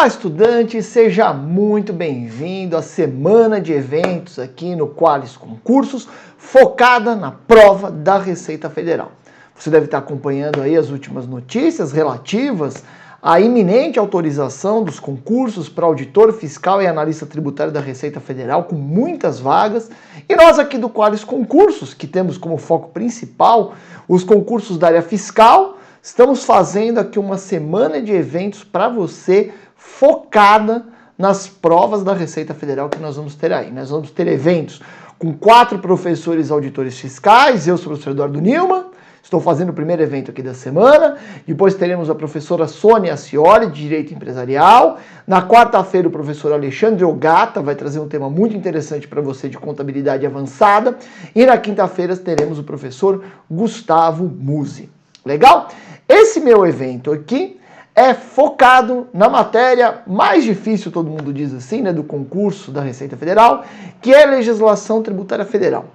Olá, estudante, seja muito bem-vindo à semana de eventos aqui no Qualis Concursos, focada na prova da Receita Federal. Você deve estar acompanhando aí as últimas notícias relativas à iminente autorização dos concursos para auditor fiscal e analista tributário da Receita Federal, com muitas vagas. E nós aqui do Qualis Concursos, que temos como foco principal os concursos da área fiscal, estamos fazendo aqui uma semana de eventos para você focada nas provas da Receita Federal que nós vamos ter aí. Nós vamos ter eventos com 4 professores auditores fiscais, eu sou o professor Eduardo Nilman, estou fazendo o primeiro evento aqui da semana, depois teremos a professora Sônia Ascioli, de Direito Empresarial, na quarta-feira o professor Alexandre Ogata vai trazer um tema muito interessante para você de contabilidade avançada, e na quinta-feira teremos o professor Gustavo Musi. Legal? Esse meu evento aqui é focado na matéria mais difícil, todo mundo diz assim, né, do concurso da Receita Federal, que é legislação tributária federal.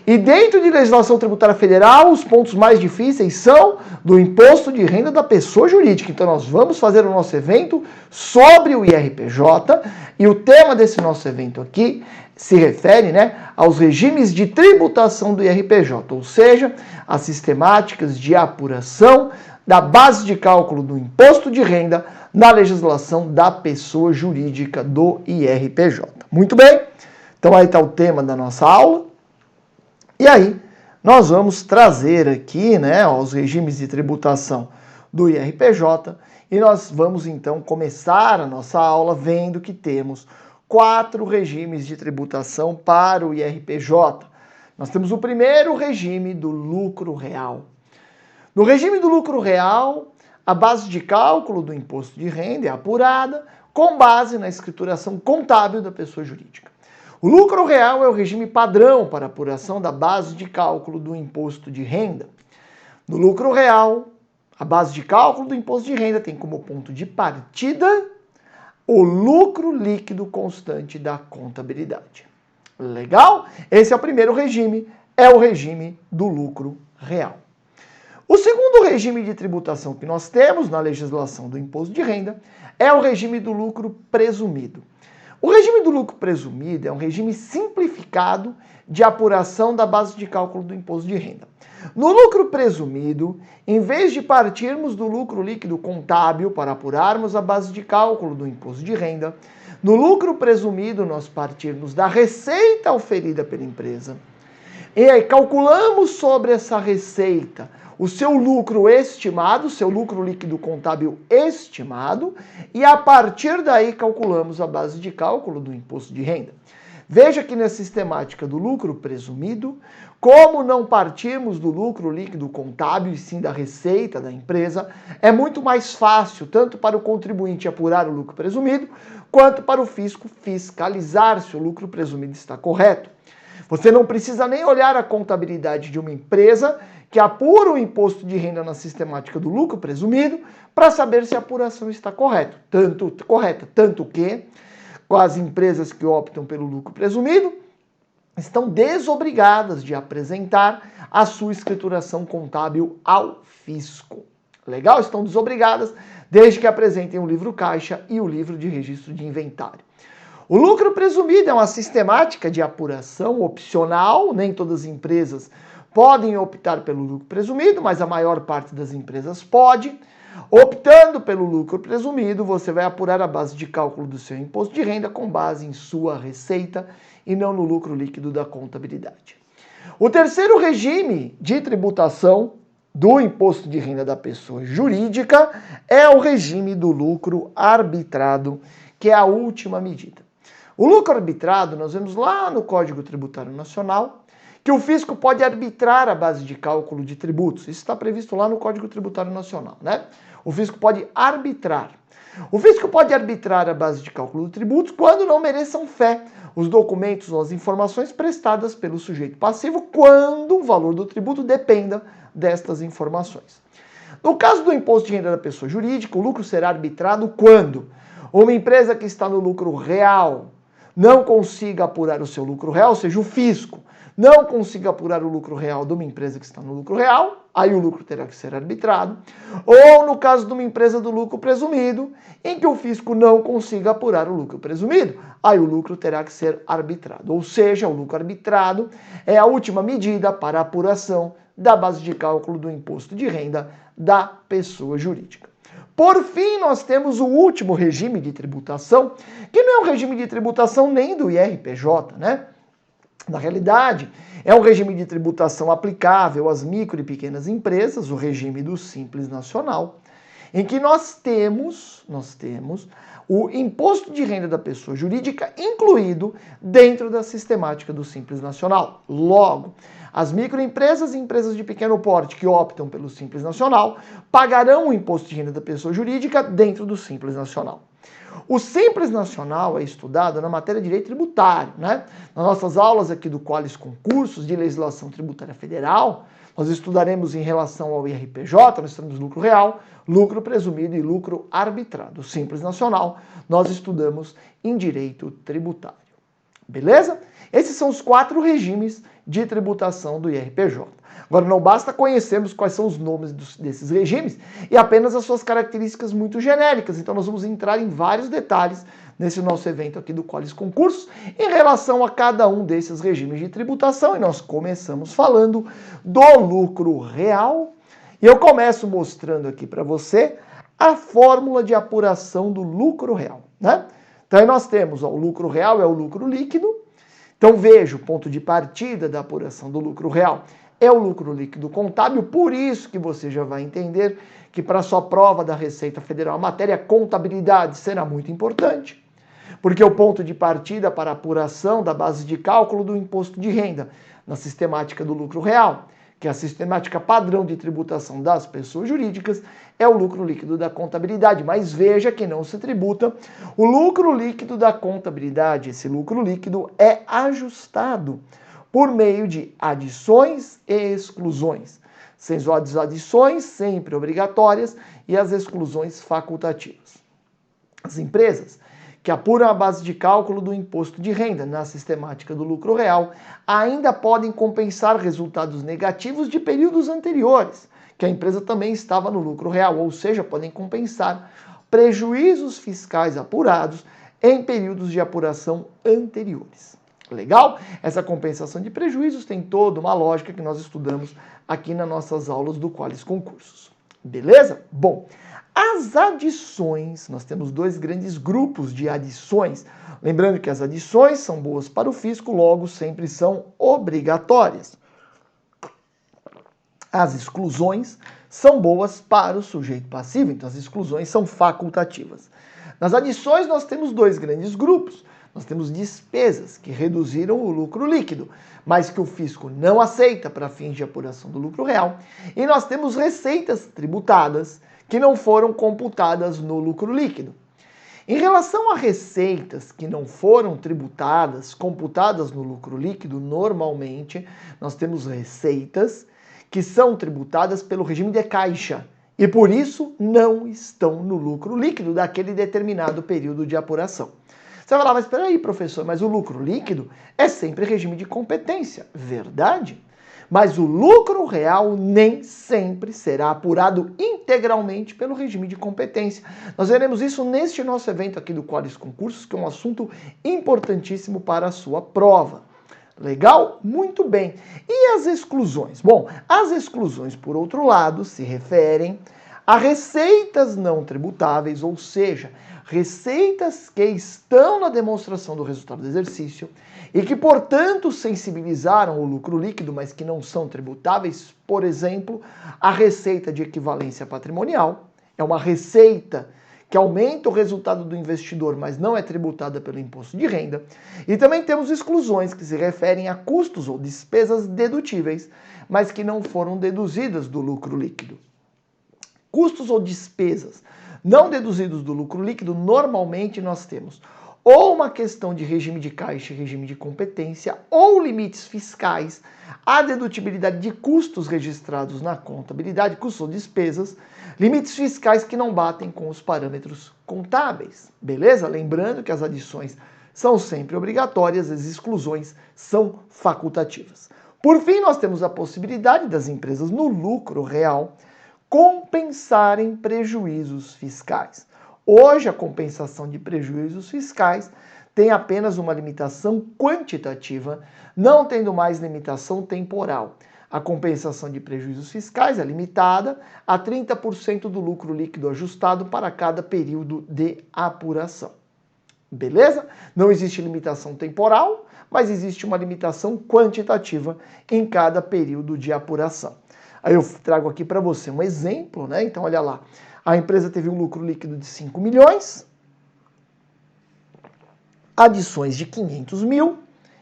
E dentro de legislação tributária federal, os pontos mais difíceis são do imposto de renda da pessoa jurídica. Então nós vamos fazer o nosso evento sobre o IRPJ, e o tema desse nosso evento aqui se refere, né, aos regimes de tributação do IRPJ, ou seja, as sistemáticas de apuração da base de cálculo do imposto de renda na legislação da pessoa jurídica do IRPJ. Muito bem, então aí está o tema da nossa aula. E aí, nós vamos trazer aqui, né, os regimes de tributação do IRPJ, e nós vamos então começar a nossa aula vendo que temos 4 regimes de tributação para o IRPJ. Nós temos o primeiro regime do lucro real. No regime do lucro real, a base de cálculo do imposto de renda é apurada com base na escrituração contábil da pessoa jurídica. O lucro real é o regime padrão para apuração da base de cálculo do imposto de renda. No lucro real, a base de cálculo do imposto de renda tem como ponto de partida o lucro líquido constante da contabilidade. Legal? Esse é o primeiro regime, é o regime do lucro real. O segundo regime de tributação que nós temos na legislação do imposto de renda é o regime do lucro presumido. O regime do lucro presumido é um regime simplificado de apuração da base de cálculo do imposto de renda. No lucro presumido, em vez de partirmos do lucro líquido contábil para apurarmos a base de cálculo do imposto de renda, no lucro presumido nós partirmos da receita oferida pela empresa e aí calculamos sobre essa receita o seu lucro estimado, o seu lucro líquido contábil estimado, e a partir daí calculamos a base de cálculo do imposto de renda. Veja que na sistemática do lucro presumido, como não partimos do lucro líquido contábil e sim da receita da empresa, é muito mais fácil tanto para o contribuinte apurar o lucro presumido, quanto para o fisco fiscalizar se o lucro presumido está correto. Você não precisa nem olhar a contabilidade de uma empresa que apura o imposto de renda na sistemática do lucro presumido para saber se a apuração está correta. Tanto que as empresas que optam pelo lucro presumido estão desobrigadas de apresentar a sua escrituração contábil ao fisco. Legal? Estão desobrigadas desde que apresentem o livro caixa e o livro de registro de inventário. O lucro presumido é uma sistemática de apuração opcional, nem todas as empresas podem optar pelo lucro presumido, mas a maior parte das empresas pode. Optando pelo lucro presumido, você vai apurar a base de cálculo do seu imposto de renda com base em sua receita e não no lucro líquido da contabilidade. O terceiro regime de tributação do imposto de renda da pessoa jurídica é o regime do lucro arbitrado, que é a última medida. O lucro arbitrado, nós vemos lá no Código Tributário Nacional, que o fisco pode arbitrar a base de cálculo de tributos. Isso está previsto lá no Código Tributário Nacional, né? O fisco pode arbitrar. O fisco pode arbitrar a base de cálculo de tributos quando não mereçam fé os documentos ou as informações prestadas pelo sujeito passivo, quando o valor do tributo dependa destas informações. No caso do imposto de renda da pessoa jurídica, o lucro será arbitrado quando uma empresa que está no lucro real não consiga apurar o seu lucro real, ou seja, o fisco não consiga apurar o lucro real de uma empresa que está no lucro real, aí o lucro terá que ser arbitrado, ou no caso de uma empresa do lucro presumido, em que o fisco não consiga apurar o lucro presumido, aí o lucro terá que ser arbitrado. Ou seja, o lucro arbitrado é a última medida para a apuração da base de cálculo do imposto de renda da pessoa jurídica. Por fim, nós temos o último regime de tributação, que não é um regime de tributação nem do IRPJ, né? Na realidade, é um regime de tributação aplicável às micro e pequenas empresas, o regime do Simples Nacional, em que nós temos o imposto de renda da pessoa jurídica incluído dentro da sistemática do Simples Nacional. Logo, as microempresas e empresas de pequeno porte que optam pelo Simples Nacional pagarão o imposto de renda da pessoa jurídica dentro do Simples Nacional. O Simples Nacional é estudado na matéria de direito tributário, né? Nas nossas aulas aqui do Qualis Concursos de Legislação Tributária Federal, nós estudaremos em relação ao IRPJ, nós temos lucro real, lucro presumido e lucro arbitrado. O Simples Nacional nós estudamos em direito tributário. Beleza? Esses são os 4 regimes de tributação do IRPJ. Agora, não basta conhecermos quais são os nomes desses regimes e apenas as suas características muito genéricas. Então, nós vamos entrar em vários detalhes nesse nosso evento aqui do Qualis Concursos em relação a cada um desses regimes de tributação. E nós começamos falando do lucro real. E eu começo mostrando aqui para você a fórmula de apuração do lucro real, né? Então, aí nós temos, o lucro real é o lucro líquido. Então, veja, o ponto de partida da apuração do lucro real é o lucro líquido contábil, por isso que você já vai entender que para a sua prova da Receita Federal a matéria contabilidade será muito importante, porque o ponto de partida para a apuração da base de cálculo do imposto de renda na sistemática do lucro real, que é a sistemática padrão de tributação das pessoas jurídicas, é o lucro líquido da contabilidade. Mas veja que não se tributa o lucro líquido da contabilidade. Esse lucro líquido é ajustado por meio de adições e exclusões, sendo as adições sempre obrigatórias e as exclusões facultativas. As empresas que apuram a base de cálculo do imposto de renda na sistemática do lucro real ainda podem compensar resultados negativos de períodos anteriores, que a empresa também estava no lucro real, ou seja, podem compensar prejuízos fiscais apurados em períodos de apuração anteriores. Legal? Essa compensação de prejuízos tem toda uma lógica que nós estudamos aqui nas nossas aulas do Qualis Concursos. Beleza? Bom, as adições, nós temos 2 grandes grupos de adições. Lembrando que as adições são boas para o fisco, logo sempre são obrigatórias. As exclusões são boas para o sujeito passivo, então as exclusões são facultativas. Nas adições nós temos 2 grandes grupos. Nós temos despesas que reduziram o lucro líquido, mas que o fisco não aceita para fins de apuração do lucro real. E nós temos receitas tributadas que não foram computadas no lucro líquido. Em relação a receitas que não foram tributadas, computadas no lucro líquido, normalmente nós temos receitas que são tributadas pelo regime de caixa e por isso não estão no lucro líquido daquele determinado período de apuração. Você vai falar, mas espera aí, professor, mas o lucro líquido é sempre regime de competência. Verdade? Mas o lucro real nem sempre será apurado integralmente pelo regime de competência. Nós veremos isso neste nosso evento aqui do Qualis Concursos, que é um assunto importantíssimo para a sua prova. Legal? Muito bem. E as exclusões? Bom, as exclusões, por outro lado, se referem a receitas não tributáveis, ou seja, receitas que estão na demonstração do resultado do exercício e que, portanto, sensibilizaram o lucro líquido, mas que não são tributáveis. Por exemplo, a receita de equivalência patrimonial é uma receita que aumenta o resultado do investidor, mas não é tributada pelo imposto de renda. E também temos exclusões que se referem a custos ou despesas dedutíveis, mas que não foram deduzidas do lucro líquido. Custos ou despesas não deduzidos do lucro líquido, normalmente nós temos ou uma questão de regime de caixa e regime de competência, ou limites fiscais, a dedutibilidade de custos registrados na contabilidade, custos ou despesas, limites fiscais que não batem com os parâmetros contábeis, beleza? Lembrando que as adições são sempre obrigatórias, as exclusões são facultativas. Por fim, nós temos a possibilidade das empresas no lucro real compensarem prejuízos fiscais. Hoje, a compensação de prejuízos fiscais tem apenas uma limitação quantitativa, não tendo mais limitação temporal. A compensação de prejuízos fiscais é limitada a 30% do lucro líquido ajustado para cada período de apuração. Beleza? Não existe limitação temporal, mas existe uma limitação quantitativa em cada período de apuração. Aí eu trago aqui para você um exemplo, né? Então, olha lá. A empresa teve um lucro líquido de 5 milhões, adições de 500 mil,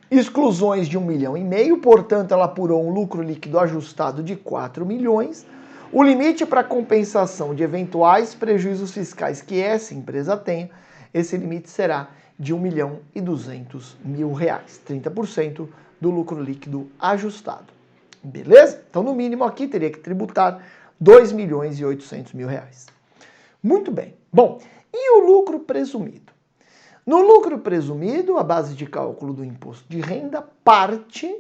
exclusões de 1,5 milhão, portanto, ela apurou um lucro líquido ajustado de 4 milhões. O limite para compensação de eventuais prejuízos fiscais que essa empresa tenha, esse limite será de R$ 1.200.000, 30% do lucro líquido ajustado. Beleza? Então, no mínimo aqui, teria que tributar R$ 2.800.000. Muito bem. Bom, e o lucro presumido? No lucro presumido, a base de cálculo do imposto de renda parte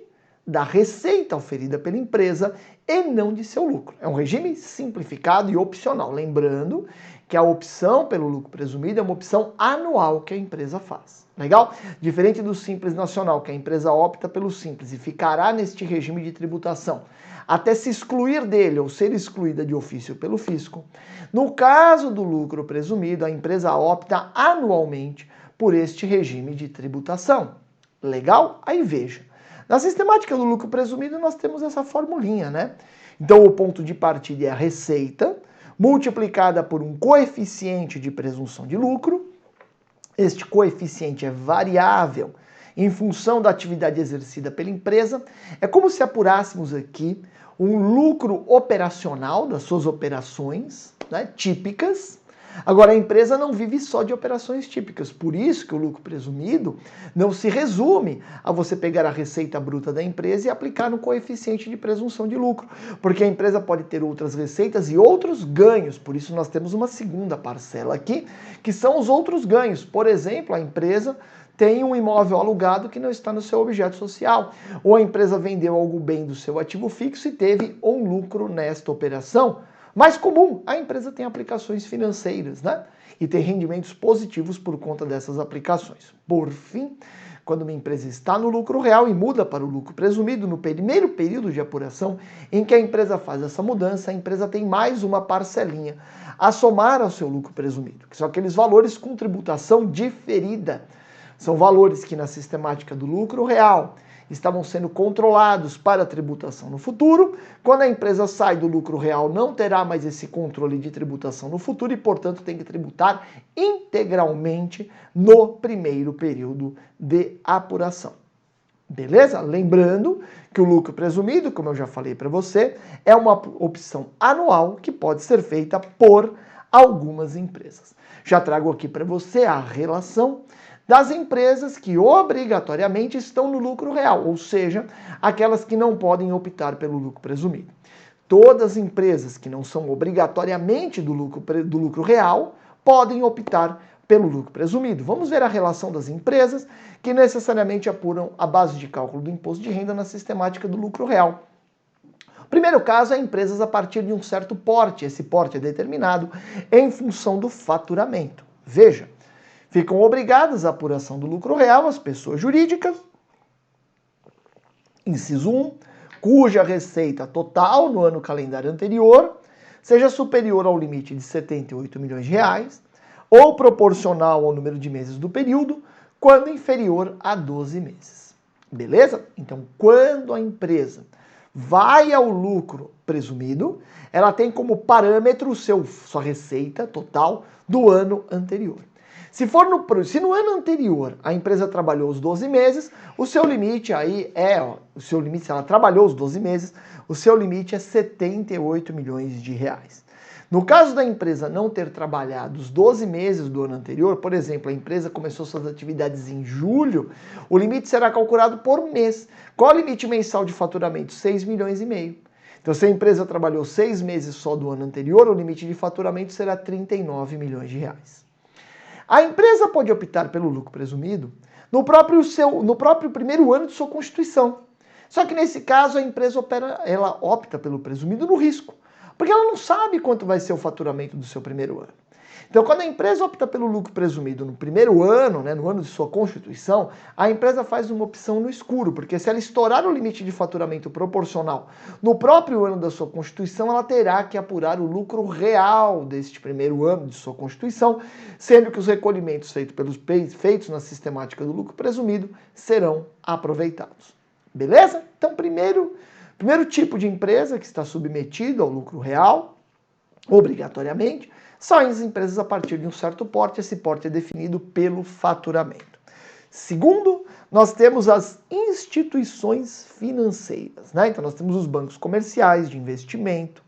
da receita oferida pela empresa e não de seu lucro. É um regime simplificado e opcional. Lembrando que a opção pelo lucro presumido é uma opção anual que a empresa faz. Legal? Diferente do Simples Nacional, que a empresa opta pelo Simples e ficará neste regime de tributação até se excluir dele ou ser excluída de ofício pelo fisco. No caso do lucro presumido, a empresa opta anualmente por este regime de tributação. Legal? Aí veja. Na sistemática do lucro presumido, nós temos essa formulinha, né? Então, o ponto de partida é a receita, multiplicada por um coeficiente de presunção de lucro. Este coeficiente é variável em função da atividade exercida pela empresa. É como se apurássemos aqui um lucro operacional das suas operações, né, típicas. Agora, a empresa não vive só de operações típicas, por isso que o lucro presumido não se resume a você pegar a receita bruta da empresa e aplicar no coeficiente de presunção de lucro, porque a empresa pode ter outras receitas e outros ganhos, por isso nós temos uma segunda parcela aqui, que são os outros ganhos. Por exemplo, a empresa tem um imóvel alugado que não está no seu objeto social, ou a empresa vendeu algum bem do seu ativo fixo e teve um lucro nesta operação. Mais comum, a empresa tem aplicações financeiras, né? E tem rendimentos positivos por conta dessas aplicações. Por fim, quando uma empresa está no lucro real e muda para o lucro presumido, no primeiro período de apuração em que a empresa faz essa mudança, a empresa tem mais uma parcelinha a somar ao seu lucro presumido, que são aqueles valores com tributação diferida. São valores que na sistemática do lucro real estavam sendo controlados para a tributação no futuro. Quando a empresa sai do lucro real, não terá mais esse controle de tributação no futuro e, portanto, tem que tributar integralmente no primeiro período de apuração. Beleza? Lembrando que o lucro presumido, como eu já falei para você, é uma opção anual que pode ser feita por algumas empresas. Já trago aqui para você a relação das empresas que obrigatoriamente estão no lucro real, ou seja, aquelas que não podem optar pelo lucro presumido. Todas as empresas que não são obrigatoriamente do lucro real podem optar pelo lucro presumido. Vamos ver a relação das empresas que necessariamente apuram a base de cálculo do imposto de renda na sistemática do lucro real. O primeiro caso é empresas a partir de um certo porte. Esse porte é determinado em função do faturamento. Veja, ficam obrigadas à apuração do lucro real as pessoas jurídicas, inciso 1, cuja receita total no ano calendário anterior seja superior ao limite de 78 milhões de reais ou proporcional ao número de meses do período, quando inferior a 12 meses. Beleza? Então, quando a empresa vai ao lucro presumido, ela tem como parâmetro sua receita total do ano anterior. Se no ano anterior a empresa trabalhou os 12 meses, o seu limite aí se ela trabalhou os 12 meses, o seu limite é 78 milhões de reais. No caso da empresa não ter trabalhado os 12 meses do ano anterior, por exemplo, a empresa começou suas atividades em julho, o limite será calculado por mês. Qual é o limite mensal de faturamento? 6 milhões e meio. Então, se a empresa trabalhou 6 meses só do ano anterior, o limite de faturamento será 39 milhões de reais. A empresa pode optar pelo lucro presumido no próprio primeiro ano de sua constituição. Só que nesse caso a empresa ela opta pelo presumido no risco, porque ela não sabe quanto vai ser o faturamento do seu primeiro ano. Então, quando a empresa opta pelo lucro presumido no primeiro ano, né, no ano de sua constituição, a empresa faz uma opção no escuro, porque se ela estourar o limite de faturamento proporcional no próprio ano da sua constituição, ela terá que apurar o lucro real deste primeiro ano de sua constituição, sendo que os recolhimentos feitos na sistemática do lucro presumido serão aproveitados. Beleza? Então, primeiro tipo de empresa que está submetido ao lucro real, obrigatoriamente, são as empresas a partir de um certo porte. Esse porte é definido pelo faturamento. Segundo, nós temos as instituições financeiras, né? Então nós temos os bancos comerciais de investimento,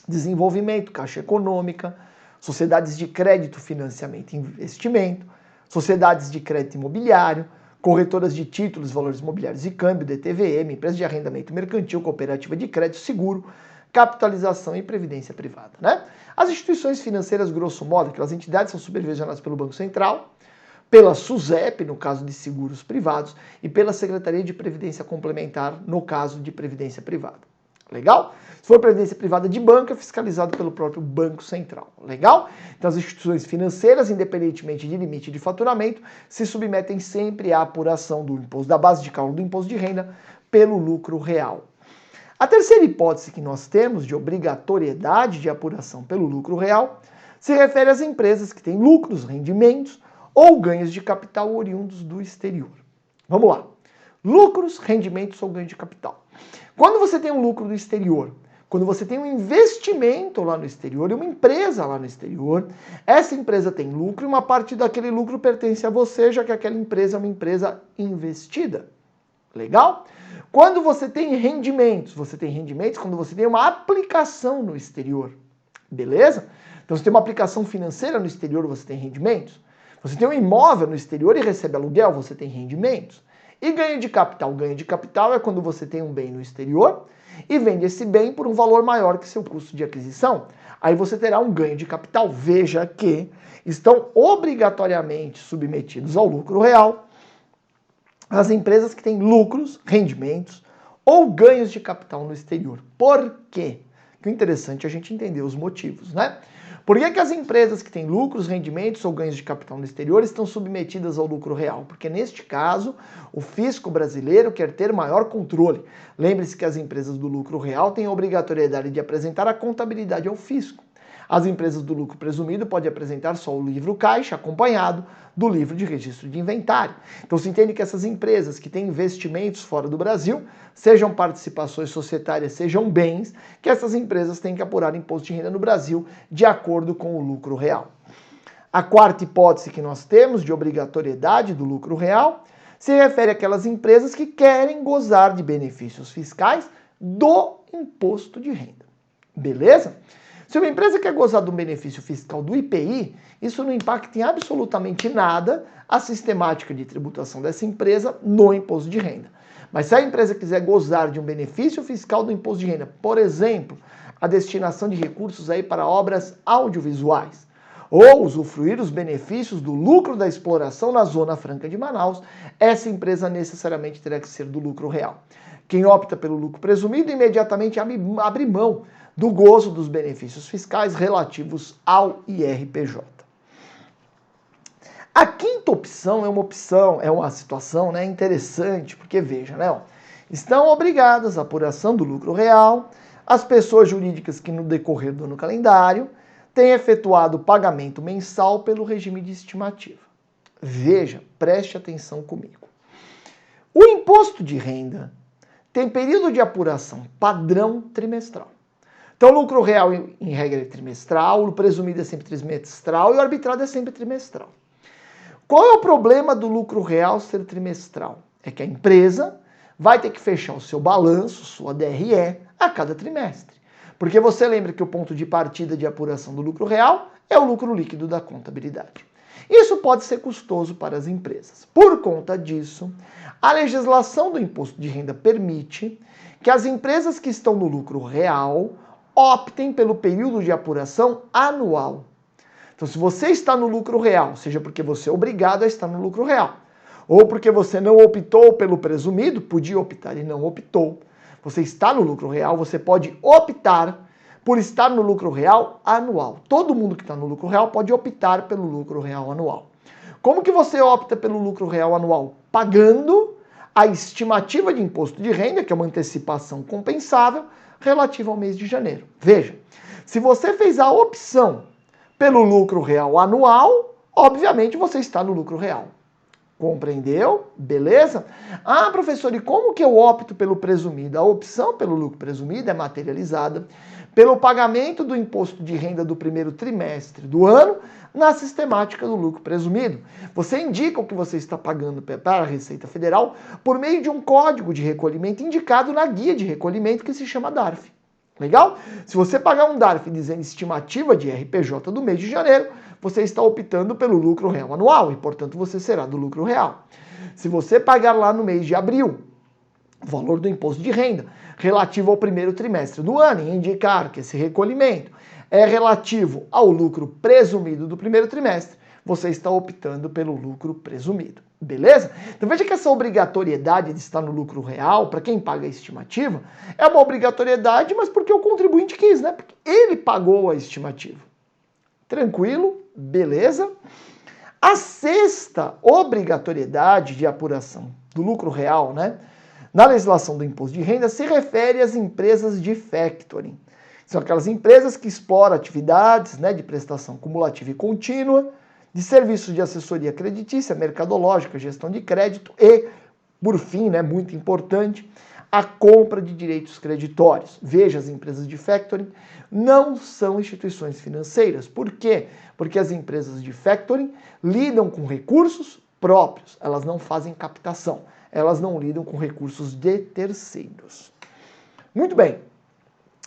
desenvolvimento, Caixa Econômica, sociedades de crédito, financiamento e investimento, sociedades de crédito imobiliário, corretoras de títulos, valores imobiliários e câmbio, DTVM, empresa de arrendamento mercantil, cooperativa de crédito, seguro, capitalização e previdência privada, né? As instituições financeiras, grosso modo, aquelas entidades são supervisionadas pelo Banco Central, pela SUSEP, no caso de seguros privados, e pela Secretaria de Previdência Complementar, no caso de previdência privada. Legal? Se for previdência privada de banco, é fiscalizado pelo próprio Banco Central. Legal? Então as instituições financeiras, independentemente de limite de faturamento, se submetem sempre à apuração do imposto, da base de cálculo do imposto de renda, pelo lucro real. A terceira hipótese que nós temos de obrigatoriedade de apuração pelo lucro real se refere às empresas que têm lucros, rendimentos ou ganhos de capital oriundos do exterior. Vamos lá. Lucros, rendimentos ou ganho de capital. Quando você tem um lucro do exterior, quando você tem um investimento lá no exterior e uma empresa lá no exterior, essa empresa tem lucro e uma parte daquele lucro pertence a você, já que aquela empresa é uma empresa investida. Legal? Quando você tem rendimentos quando você tem uma aplicação no exterior. Beleza? Então você tem uma aplicação financeira no exterior, você tem rendimentos. Você tem um imóvel no exterior e recebe aluguel, você tem rendimentos. E ganho de capital? Ganho de capital é quando você tem um bem no exterior e vende esse bem por um valor maior que seu custo de aquisição. Aí você terá um ganho de capital. Veja que estão obrigatoriamente submetidos ao lucro real as empresas que têm lucros, rendimentos ou ganhos de capital no exterior. Por quê? Que o interessante é a gente entender os motivos, né? Por que as empresas que têm lucros, rendimentos ou ganhos de capital no exterior estão submetidas ao lucro real? Porque neste caso, o fisco brasileiro quer ter maior controle. Lembre-se que as empresas do lucro real têm a obrigatoriedade de apresentar a contabilidade ao fisco. As empresas do lucro presumido podem apresentar só o livro caixa acompanhado do livro de registro de inventário. Então se entende que essas empresas que têm investimentos fora do Brasil, sejam participações societárias, sejam bens, que essas empresas têm que apurar imposto de renda no Brasil de acordo com o lucro real. A quarta hipótese que nós temos de obrigatoriedade do lucro real se refere àquelas empresas que querem gozar de benefícios fiscais do imposto de renda. Beleza? Se uma empresa quer gozar de um benefício fiscal do IPI, isso não impacta em absolutamente nada a sistemática de tributação dessa empresa no imposto de renda. Mas se a empresa quiser gozar de um benefício fiscal do imposto de renda, por exemplo, a destinação de recursos aí para obras audiovisuais, ou usufruir os benefícios do lucro da exploração na Zona Franca de Manaus, essa empresa necessariamente terá que ser do lucro real. Quem opta pelo lucro presumido imediatamente abre mão do gozo dos benefícios fiscais relativos ao IRPJ. A quinta opção é uma situação, né, interessante, porque veja, né, estão obrigadas à apuração do lucro real as pessoas jurídicas que no decorrer do ano calendário têm efetuado o pagamento mensal pelo regime de estimativa. Veja, preste atenção comigo. O imposto de renda tem período de apuração padrão trimestral. Então, o lucro real, em regra, é trimestral, o presumido é sempre trimestral e o arbitrado é sempre trimestral. Qual é o problema do lucro real ser trimestral? É que a empresa vai ter que fechar o seu balanço, sua DRE, a cada trimestre. Porque você lembra que o ponto de partida de apuração do lucro real é o lucro líquido da contabilidade. Isso pode ser custoso para as empresas. Por conta disso, a legislação do imposto de renda permite que as empresas que estão no lucro real optem pelo período de apuração anual. Então, se você está no lucro real, seja porque você é obrigado a estar no lucro real, ou porque você não optou pelo presumido, podia optar e não optou. Você está no lucro real, você pode optar por estar no lucro real anual. Todo mundo que está no lucro real pode optar pelo lucro real anual. Como que você opta pelo lucro real anual? Pagando a estimativa de imposto de renda, que é uma antecipação compensável, relativa ao mês de janeiro. Veja, se você fez a opção pelo lucro real anual, obviamente você está no lucro real. Compreendeu? Beleza? Ah, professor, e como que eu opto pelo presumido? A opção pelo lucro presumido é materializada pelo pagamento do imposto de renda do primeiro trimestre do ano na sistemática do lucro presumido. Você indica o que você está pagando para a Receita Federal por meio de um código de recolhimento indicado na guia de recolhimento que se chama DARF. Legal? Se você pagar um DARF dizendo estimativa de RPJ do mês de janeiro, você está optando pelo lucro real anual e, portanto, você será do lucro real. Se você pagar lá no mês de abril o valor do imposto de renda relativo ao primeiro trimestre do ano e indicar que esse recolhimento é relativo ao lucro presumido do primeiro trimestre, você está optando pelo lucro presumido. Beleza? Então veja que essa obrigatoriedade de estar no lucro real, para quem paga a estimativa, é uma obrigatoriedade, mas porque o contribuinte quis, né? Porque ele pagou a estimativa. Tranquilo? Beleza? A sexta obrigatoriedade de apuração do lucro real, né, na legislação do imposto de renda, se refere às empresas de factoring. São aquelas empresas que exploram atividades, né, de prestação cumulativa e contínua, de serviços de assessoria creditícia, mercadológica, gestão de crédito e, por fim, né, muito importante, a compra de direitos creditórios. Veja, as empresas de factoring não são instituições financeiras. Por quê? Porque as empresas de factoring lidam com recursos próprios, elas não fazem captação, elas não lidam com recursos de terceiros. Muito bem,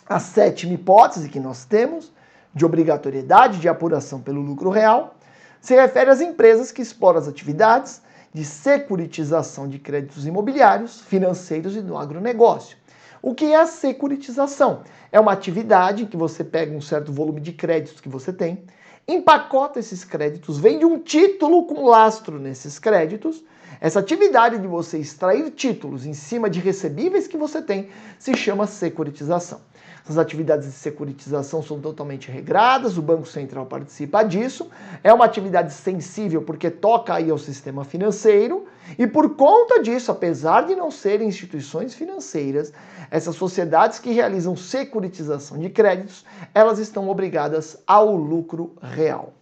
a sétima hipótese que nós temos de obrigatoriedade de apuração pelo lucro real se refere às empresas que exploram as atividades de securitização de créditos imobiliários, financeiros e do agronegócio. O que é a securitização? É uma atividade em que você pega um certo volume de créditos que você tem, empacota esses créditos, vende um título com lastro nesses créditos. Essa atividade de você extrair títulos em cima de recebíveis que você tem se chama securitização. Essas atividades de securitização são totalmente regradas, o Banco Central participa disso. É uma atividade sensível porque toca aí ao sistema financeiro e por conta disso, apesar de não serem instituições financeiras, essas sociedades que realizam securitização de créditos, elas estão obrigadas ao lucro real.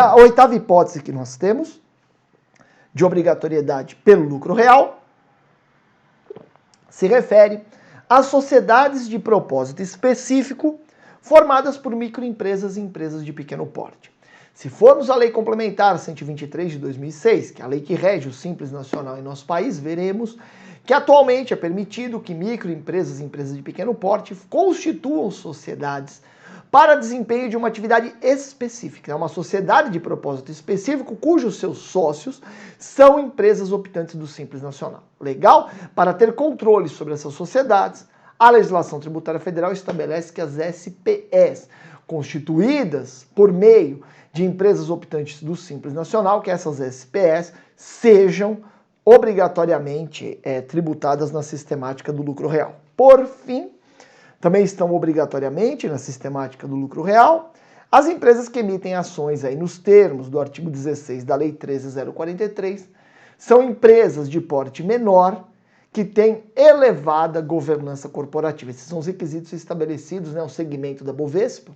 A oitava hipótese que nós temos de obrigatoriedade pelo lucro real se refere às sociedades de propósito específico formadas por microempresas e empresas de pequeno porte. Se formos à Lei Complementar 123 de 2006, que é a lei que rege o Simples Nacional em nosso país, veremos que atualmente é permitido que microempresas e empresas de pequeno porte constituam sociedades para desempenho de uma atividade específica. É uma sociedade de propósito específico cujos seus sócios são empresas optantes do Simples Nacional. Legal? Para ter controle sobre essas sociedades, a legislação tributária federal estabelece que as SPEs, constituídas por meio de empresas optantes do Simples Nacional, que essas SPEs sejam obrigatoriamente tributadas na sistemática do lucro real. Por fim, também estão obrigatoriamente na sistemática do lucro real as empresas que emitem ações aí nos termos do artigo 16 da Lei 13.043, são empresas de porte menor que têm elevada governança corporativa. Esses são os requisitos estabelecidos, né, o segmento da Bovespa,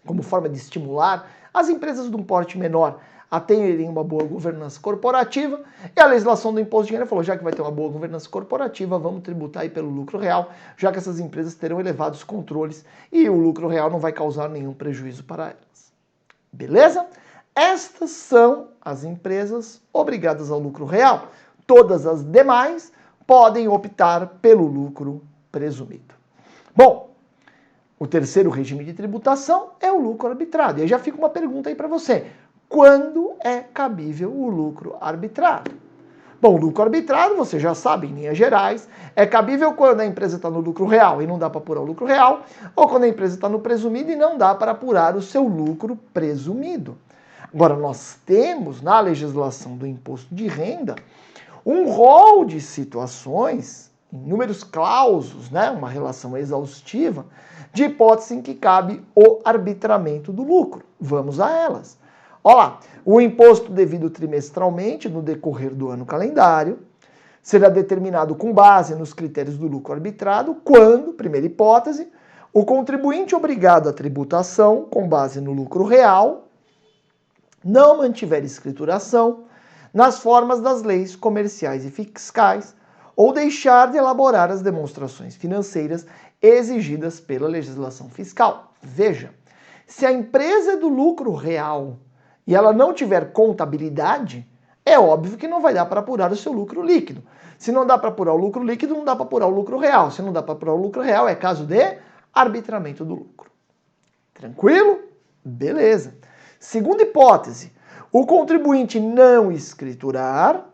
como forma de estimular as empresas de um porte menor a terem uma boa governança corporativa, e a legislação do imposto de renda falou, já que vai ter uma boa governança corporativa, vamos tributar aí pelo lucro real, já que essas empresas terão elevados controles e o lucro real não vai causar nenhum prejuízo para elas. Beleza? Estas são as empresas obrigadas ao lucro real. Todas as demais podem optar pelo lucro presumido. Bom, o terceiro regime de tributação é o lucro arbitrado. E aí já fica uma pergunta aí para você. Quando é cabível o lucro arbitrado? Bom, o lucro arbitrado, você já sabe, em linhas gerais, é cabível quando a empresa está no lucro real e não dá para apurar o lucro real, ou quando a empresa está no presumido e não dá para apurar o seu lucro presumido. Agora, nós temos na legislação do imposto de renda um rol de situações, inúmeros clausos, né, uma relação exaustiva, de hipótese em que cabe o arbitramento do lucro. Vamos a elas. Olha lá, o imposto devido trimestralmente no decorrer do ano calendário será determinado com base nos critérios do lucro arbitrado quando, primeira hipótese, o contribuinte obrigado à tributação com base no lucro real não mantiver escrituração nas formas das leis comerciais e fiscais ou deixar de elaborar as demonstrações financeiras exigidas pela legislação fiscal. Veja, se a empresa é do lucro real e ela não tiver contabilidade, é óbvio que não vai dar para apurar o seu lucro líquido. Se não dá para apurar o lucro líquido, não dá para apurar o lucro real. Se não dá para apurar o lucro real, é caso de arbitramento do lucro. Tranquilo? Beleza. Segunda hipótese, o contribuinte não escriturar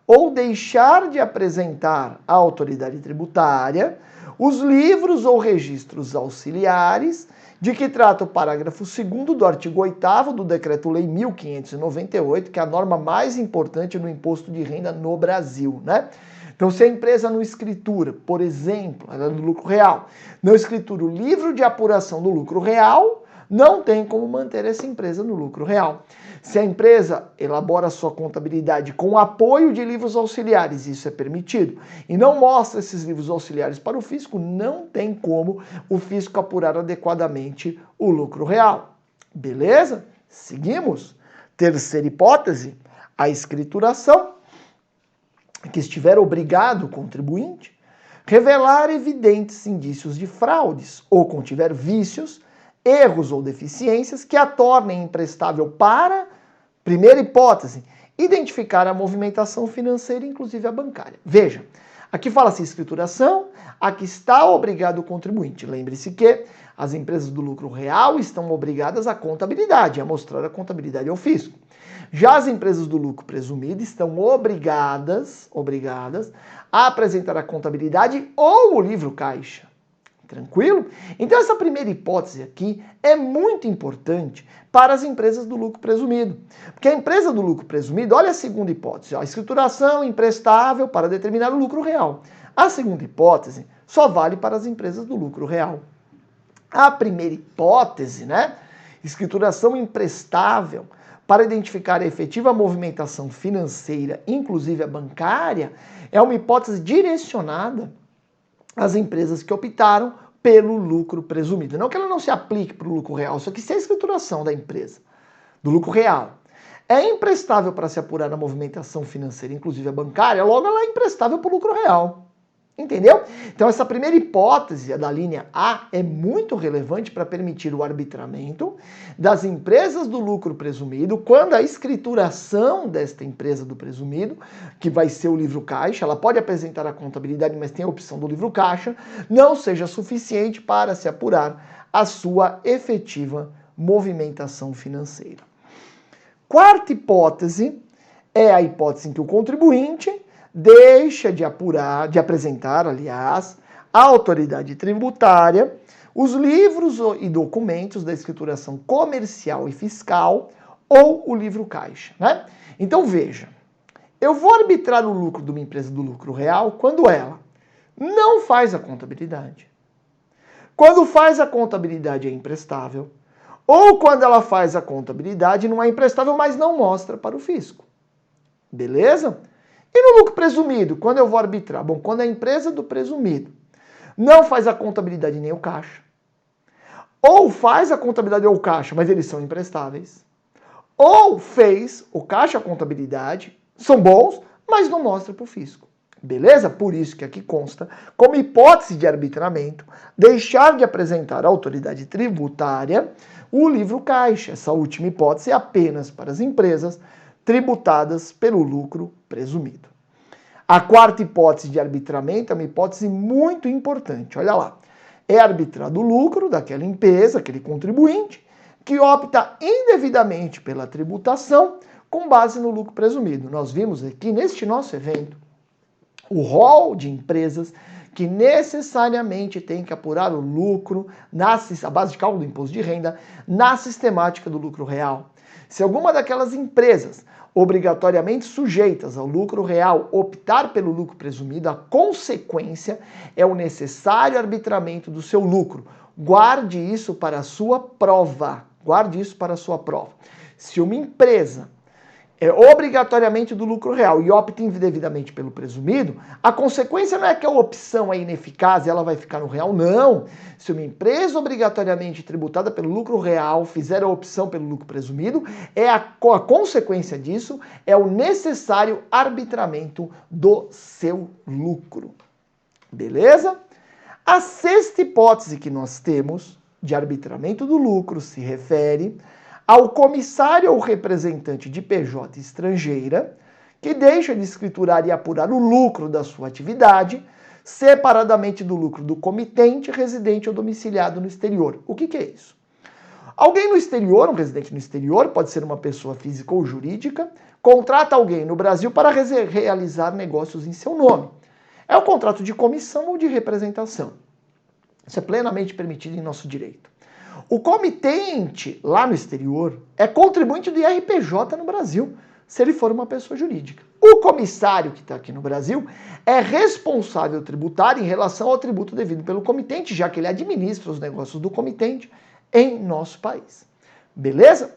ou deixar de apresentar à autoridade tributária os livros ou registros auxiliares de que trata o parágrafo 2º do artigo 8º do Decreto-Lei 1598, que é a norma mais importante no imposto de renda no Brasil, né? Então, se a empresa não escritura, por exemplo, ela é do lucro real, não escritura o livro de apuração do lucro real, não tem como manter essa empresa no lucro real. Se a empresa elabora sua contabilidade com apoio de livros auxiliares, isso é permitido, e não mostra esses livros auxiliares para o fisco, não tem como o fisco apurar adequadamente o lucro real. Beleza? Seguimos. Terceira hipótese, a escrituração, que estiver obrigado o contribuinte revelar evidentes indícios de fraudes ou contiver vícios, erros ou deficiências que a tornem imprestável para, primeira hipótese, identificar a movimentação financeira, inclusive a bancária. Veja, aqui fala-se escrituração, aqui está obrigado o contribuinte. Lembre-se que as empresas do lucro real estão obrigadas à contabilidade, a mostrar a contabilidade ao fisco. Já as empresas do lucro presumido estão obrigadas a apresentar a contabilidade ou o livro caixa. Tranquilo? Então essa primeira hipótese aqui é muito importante para as empresas do lucro presumido. Porque a empresa do lucro presumido, olha a segunda hipótese, a escrituração imprestável para determinar o lucro real. A segunda hipótese só vale para as empresas do lucro real. A primeira hipótese, né, escrituração imprestável para identificar a efetiva movimentação financeira, inclusive a bancária, é uma hipótese direcionada às empresas que optaram pelo lucro presumido. Não que ela não se aplique para o lucro real, só que se a escrituração da empresa, do lucro real, é imprestável para se apurar a movimentação financeira, inclusive a bancária, logo ela é imprestável para o lucro real. Entendeu? Então essa primeira hipótese, a da linha A, é muito relevante para permitir o arbitramento das empresas do lucro presumido quando a escrituração desta empresa do presumido, que vai ser o livro caixa, ela pode apresentar a contabilidade, mas tem a opção do livro caixa, não seja suficiente para se apurar a sua efetiva movimentação financeira. Quarta hipótese é a hipótese em que o contribuinte deixa de apresentar, aliás, à autoridade tributária os livros e documentos da escrituração comercial e fiscal ou o livro caixa, né? Então veja, eu vou arbitrar o lucro de uma empresa do lucro real quando ela não faz a contabilidade. Quando faz a contabilidade é imprestável, ou quando ela faz a contabilidade não é imprestável, mas não mostra para o fisco. Beleza? E no lucro presumido, quando eu vou arbitrar? Bom, quando a empresa do presumido não faz a contabilidade nem o caixa, ou faz a contabilidade ou o caixa, mas eles são imprestáveis, ou fez o caixa e a contabilidade, são bons, mas não mostra para o fisco. Beleza? Por isso que aqui consta, como hipótese de arbitramento, deixar de apresentar à autoridade tributária o livro caixa. Essa última hipótese é apenas para as empresas tributadas pelo lucro presumido. A quarta hipótese de arbitramento é uma hipótese muito importante. Olha lá. É arbitrado o lucro daquela empresa, aquele contribuinte, que opta indevidamente pela tributação com base no lucro presumido. Nós vimos aqui neste nosso evento o rol de empresas que necessariamente tem que apurar o lucro, a base de cálculo do imposto de renda, na sistemática do lucro real. Se alguma daquelas empresas obrigatoriamente sujeitas ao lucro real optar pelo lucro presumido, a consequência é o necessário arbitramento do seu lucro. Guarde isso para a sua prova. Guarde isso para a sua prova. Se uma empresa é obrigatoriamente do lucro real e opta indevidamente pelo presumido, a consequência não é que a opção é ineficaz e ela vai ficar no real, não. Se uma empresa obrigatoriamente tributada pelo lucro real fizer a opção pelo lucro presumido, a consequência disso é o necessário arbitramento do seu lucro. Beleza? A sexta hipótese que nós temos de arbitramento do lucro se refere ao comissário ou representante de PJ estrangeira que deixa de escriturar e apurar o lucro da sua atividade separadamente do lucro do comitente residente ou domiciliado no exterior. O que é isso? Alguém no exterior, um residente no exterior, pode ser uma pessoa física ou jurídica, contrata alguém no Brasil para realizar negócios em seu nome. É o contrato de comissão ou de representação. Isso é plenamente permitido em nosso direito. O comitente lá no exterior é contribuinte do IRPJ no Brasil, se ele for uma pessoa jurídica. O comissário que está aqui no Brasil é responsável tributário em relação ao tributo devido pelo comitente, já que ele administra os negócios do comitente em nosso país. Beleza?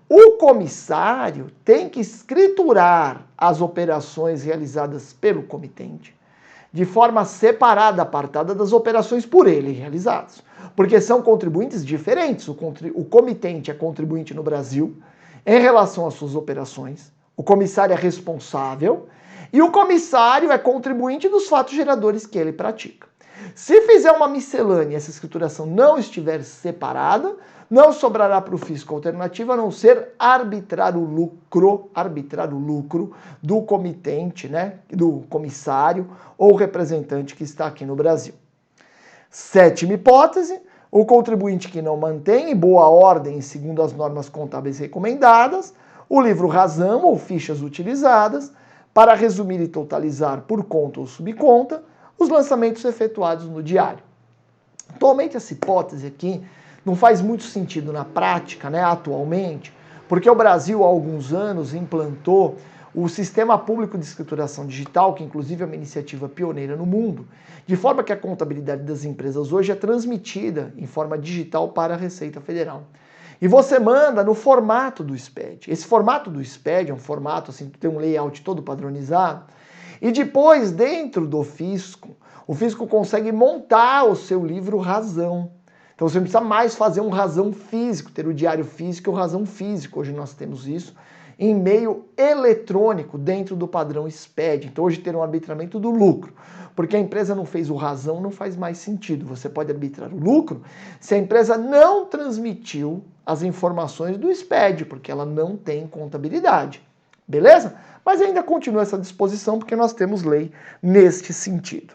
O comissário tem que escriturar as operações realizadas pelo comitente de forma separada, apartada das operações por ele realizadas. Porque são contribuintes diferentes. O comitente é contribuinte no Brasil em relação às suas operações. O comissário é responsável e o comissário é contribuinte dos fatos geradores que ele pratica. Se fizer uma miscelânea e essa escrituração não estiver separada, não sobrará para o fisco alternativa a não ser arbitrar o lucro do comitente, né, do comissário ou representante que está aqui no Brasil. Sétima hipótese, o contribuinte que não mantém em boa ordem, segundo as normas contábeis recomendadas, o livro razão ou fichas utilizadas para resumir e totalizar por conta ou subconta os lançamentos efetuados no diário. Atualmente essa hipótese aqui não faz muito sentido na prática, né, atualmente, porque o Brasil há alguns anos implantou o Sistema Público de Escrituração Digital, que inclusive é uma iniciativa pioneira no mundo, de forma que a contabilidade das empresas hoje é transmitida em forma digital para a Receita Federal. E você manda no formato do SPED. Esse formato do SPED é um formato assim, que tem um layout todo padronizado, e depois dentro do fisco, o fisco consegue montar o seu livro razão. Então você não precisa mais fazer um razão físico, ter o diário físico e o razão físico. Hoje nós temos isso em meio eletrônico dentro do padrão SPED. Então hoje ter um arbitramento do lucro, porque a empresa não fez o razão, não faz mais sentido. Você pode arbitrar o lucro se a empresa não transmitiu as informações do SPED, porque ela não tem contabilidade. Beleza? Mas ainda continua essa disposição porque nós temos lei neste sentido.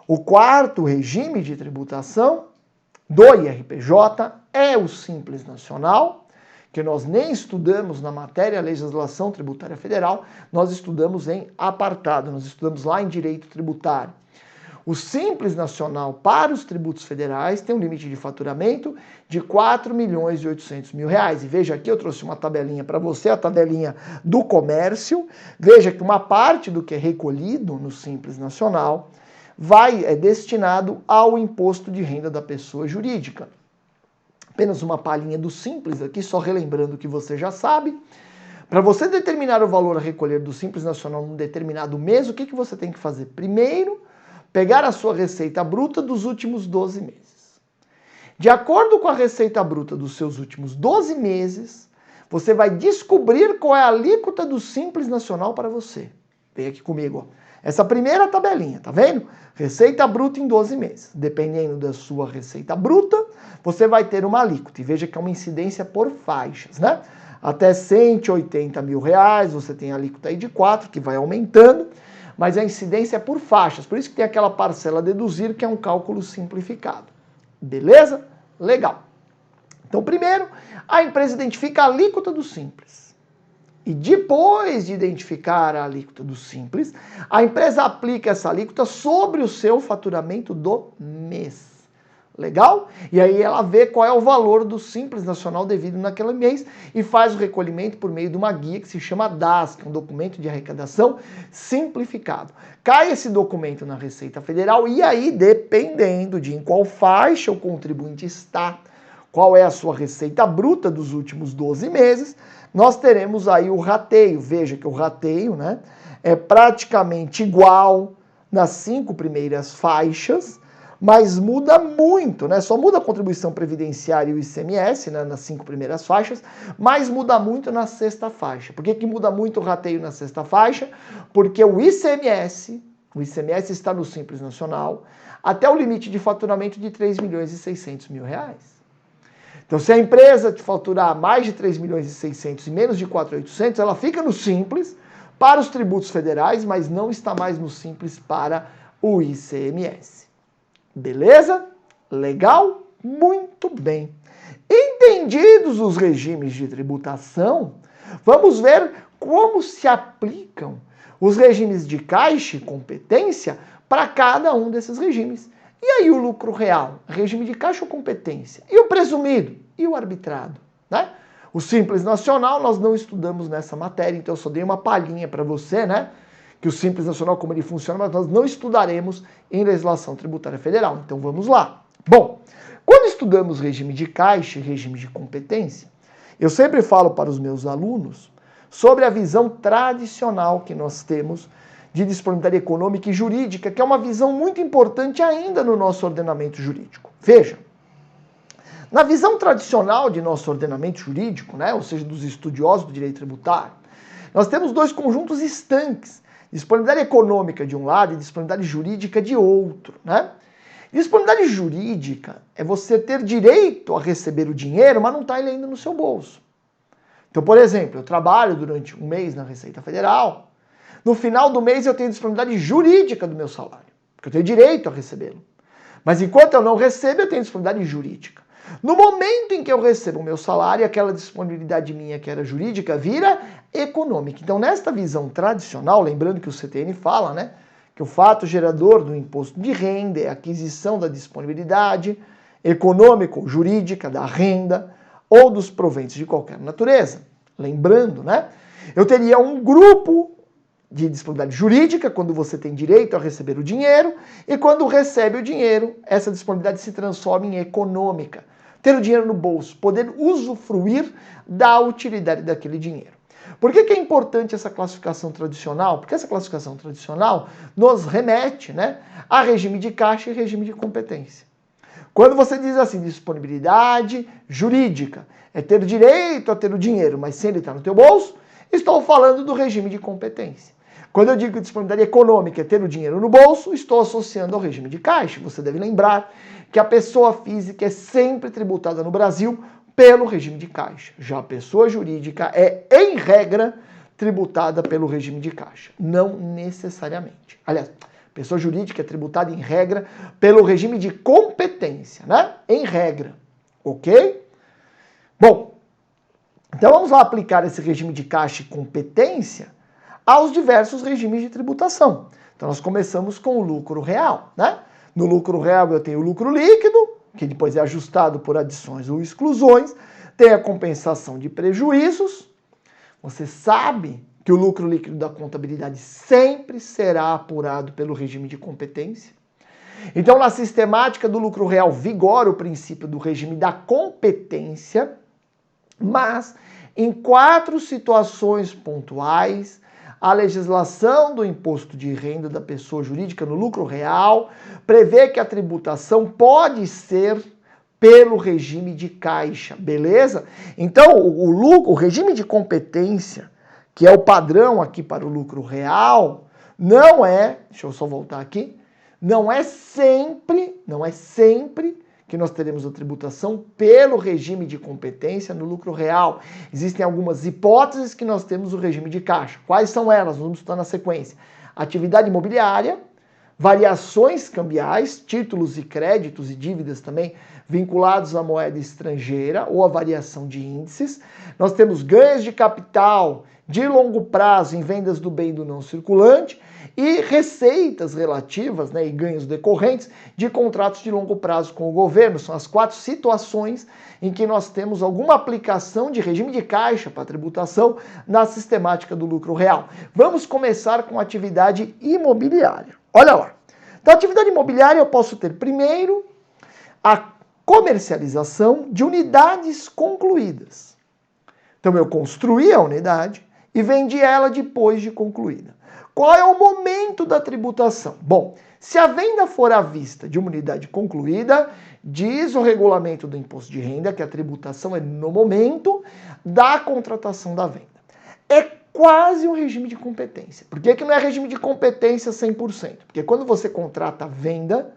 O quarto regime de tributação do IRPJ é o Simples Nacional, que nós nem estudamos na matéria Legislação Tributária Federal, nós estudamos em apartado, nós estudamos lá em Direito Tributário. O Simples Nacional para os tributos federais tem um limite de faturamento de R$ 4.800.000. E veja aqui, eu trouxe uma tabelinha para você, a tabelinha do comércio. Veja que uma parte do que é recolhido no Simples Nacional é destinado ao imposto de renda da pessoa jurídica. Apenas uma palhinha do Simples aqui, só relembrando o que você já sabe. Para você determinar o valor a recolher do Simples Nacional num determinado mês, o que você tem que fazer? Primeiro, pegar a sua receita bruta dos últimos 12 meses. De acordo com a receita bruta dos seus últimos 12 meses, você vai descobrir qual é a alíquota do Simples Nacional para você. Vem aqui comigo, ó. Essa primeira tabelinha, tá vendo? Receita bruta em 12 meses. Dependendo da sua receita bruta, você vai ter uma alíquota. E veja que é uma incidência por faixas, né? Até R$ 180.000, você tem a alíquota aí de 4, que vai aumentando, mas a incidência é por faixas. Por isso que tem aquela parcela a deduzir, que é um cálculo simplificado. Beleza? Legal. Então, primeiro, a empresa identifica a alíquota do Simples. E depois de identificar a alíquota do Simples, a empresa aplica essa alíquota sobre o seu faturamento do mês. Legal? E aí ela vê qual é o valor do Simples Nacional devido naquele mês e faz o recolhimento por meio de uma guia que se chama DAS, que é um documento de arrecadação simplificado. Cai esse documento na Receita Federal e aí, dependendo de em qual faixa o contribuinte está, qual é a sua receita bruta dos últimos 12 meses, nós teremos aí o rateio. Veja que o rateio, né, é praticamente igual nas 5 primeiras faixas, mas muda muito, né? Só muda a contribuição previdenciária e o ICMS, né, nas 5 primeiras faixas, mas muda muito na 6ª faixa. Por que muda muito o rateio na 6ª faixa? Porque o ICMS está no Simples Nacional até o limite de faturamento de 3 milhões e 600 mil reais. Então, se a empresa te faturar mais de 3 milhões e 600 e menos de 4.800, ela fica no Simples para os tributos federais, mas não está mais no Simples para o ICMS. Beleza? Legal? Muito bem. Entendidos os regimes de tributação, vamos ver como se aplicam os regimes de caixa e competência para cada um desses regimes. E aí o lucro real, regime de caixa ou competência? E o presumido? E o arbitrado? Né? O Simples Nacional nós não estudamos nessa matéria, então eu só dei uma palhinha para você, né? Que o Simples Nacional, como ele funciona, mas nós não estudaremos em legislação tributária federal. Então vamos lá. Bom, quando estudamos regime de caixa e regime de competência, eu sempre falo para os meus alunos sobre a visão tradicional que nós temos de disponibilidade econômica e jurídica, que é uma visão muito importante ainda no nosso ordenamento jurídico. Veja, na visão tradicional de nosso ordenamento jurídico, né, ou seja, dos estudiosos do direito tributário, nós temos 2 conjuntos estanques. Disponibilidade econômica de um lado e disponibilidade jurídica de outro, né? Disponibilidade jurídica é você ter direito a receber o dinheiro, mas não está ele ainda no seu bolso. Então, por exemplo, eu trabalho durante um mês na Receita Federal, no final do mês eu tenho disponibilidade jurídica do meu salário, porque eu tenho direito a recebê-lo. Mas enquanto eu não recebo, eu tenho disponibilidade jurídica. No momento em que eu recebo o meu salário, aquela disponibilidade minha que era jurídica vira econômica. Então, nesta visão tradicional, lembrando que o CTN fala, né, que o fato gerador do imposto de renda é a aquisição da disponibilidade econômico-jurídica da renda ou dos proventos de qualquer natureza. Lembrando, né, eu teria um grupo de disponibilidade jurídica, quando você tem direito a receber o dinheiro, e quando recebe o dinheiro, essa disponibilidade se transforma em econômica. Ter o dinheiro no bolso, poder usufruir da utilidade daquele dinheiro. Por que é importante essa classificação tradicional? Porque essa classificação tradicional nos remete, né, a regime de caixa e regime de competência. Quando você diz assim, disponibilidade jurídica, é ter direito a ter o dinheiro, mas sem ele estar no teu bolso, estou falando do regime de competência. Quando eu digo que disponibilidade econômica é ter o dinheiro no bolso, estou associando ao regime de caixa. Você deve lembrar que a pessoa física é sempre tributada no Brasil pelo regime de caixa. Já a pessoa jurídica é, em regra, tributada pelo regime de caixa. Não necessariamente. Aliás, a pessoa jurídica é tributada, em regra, pelo regime de competência, né? Em regra. Ok? Bom, então vamos lá aplicar esse regime de caixa e competência aos diversos regimes de tributação. Então nós começamos com o lucro real, né? No lucro real eu tenho o lucro líquido, que depois é ajustado por adições ou exclusões, tem a compensação de prejuízos. Você sabe que o lucro líquido da contabilidade sempre será apurado pelo regime de competência. Então, na sistemática do lucro real vigora o princípio do regime da competência, mas em 4 situações pontuais, a legislação do imposto de renda da pessoa jurídica no lucro real prevê que a tributação pode ser pelo regime de caixa, beleza? Então, o regime de competência, que é o padrão aqui para o lucro real, não é, deixa eu só voltar aqui, não é sempre que nós teremos a tributação pelo regime de competência no lucro real. Existem algumas hipóteses que nós temos o regime de caixa. Quais são elas? Vamos estudar na sequência. Atividade imobiliária, variações cambiais, títulos e créditos e dívidas também vinculados à moeda estrangeira ou à variação de índices. Nós temos ganhos de capital de longo prazo em vendas do bem e do não circulante e receitas relativas, né, e ganhos decorrentes de contratos de longo prazo com o governo. São as 4 situações em que nós temos alguma aplicação de regime de caixa para tributação na sistemática do lucro real. Vamos começar com a atividade imobiliária. Olha lá. Então, atividade imobiliária eu posso ter primeiro a comercialização de unidades concluídas. Então eu construí a unidade e vendi ela depois de concluída. Qual é o momento da tributação? Bom, se a venda for à vista de uma unidade concluída, diz o regulamento do imposto de renda que a tributação é no momento da contratação da venda. É quase um regime de competência. Por que não é regime de competência 100%? Porque quando você contrata a venda,